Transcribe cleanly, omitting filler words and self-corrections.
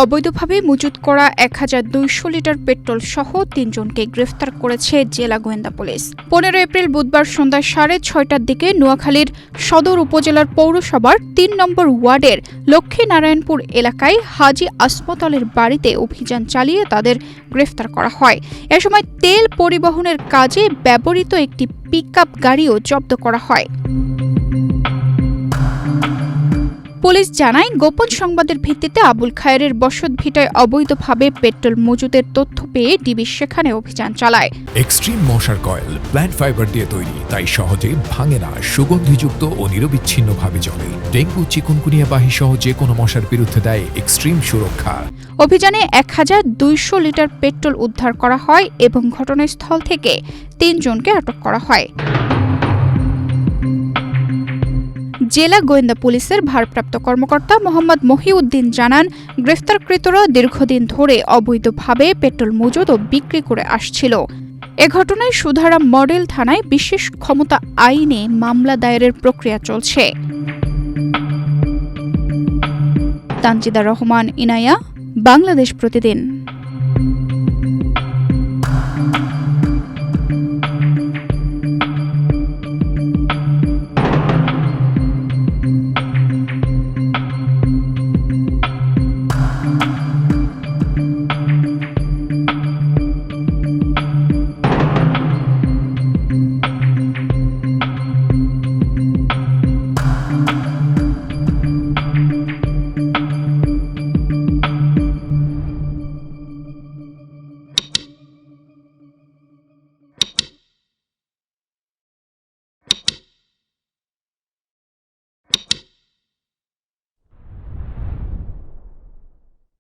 অবৈধভাবে মজুত করা ১,২০০ লিটার পেট্রোল সহ ৩ জনকে গ্রেফতার করেছে জেলা গোয়েন্দা পুলিশ। ১৫ এপ্রিল বুধবার সন্ধ্যা ৬:৩০টার দিকে নোয়াখালীর সদর উপজেলার পৌরসভার ৩ নম্বর ওয়ার্ডের লক্ষ্মীনারায়ণপুর এলাকায় হাজী আসমত আলীর বাড়িতে অভিযান চালিয়ে তাদের গ্রেফতার করা হয়। এ সময় তেল পরিবহনের কাজে ব্যবহৃত একটি পিকআপ গাড়িও জব্দ করা হয়। পুলিশ জানায়, গোপন সংবাদের ভিত্তিতে আবুল খায়েরের বসতভিটায় অবৈধভাবে পেট্রোল মজুদের তথ্য পেয়ে ডিবি সেখানে অভিযান চালায়। এক্সট্রিম মশার কয়েল প্ল্যান্ট ফাইবার দিয়ে তৈরি, তাই সহজে ভাঙে না, সুগন্ধিযুক্ত ও নিরবিচ্ছিন্নভাবে জ্বলে। ডেঙ্গু, চিকুনগুনিয়া বাহি সহ যে কোনো মশার বিরুদ্ধে দেয় এক্সট্রিম সুরক্ষা। অভিযানে ১,২০০ লিটার পেট্রোল উদ্ধার করা হয় এবং ঘটনাস্থল থেকে ৩ জনকে আটক করা হয়। জেলা গোয়েন্দা পুলিশের ভারপ্রাপ্ত কর্মকর্তা মোহাম্মদ মহিউদ্দিন জানান, গ্রেফতারকৃতরা দীর্ঘদিন ধরে অবৈধভাবে পেট্রোল মজুত ও বিক্রি করে আসছিল। এ ঘটনায় সুধারাম মডেল থানায় বিশেষ ক্ষমতা আইনে মামলা দায়েরের প্রক্রিয়া চলছে। তানজিদা রহমান, ইনায়া, বাংলাদেশ প্রতিদিন।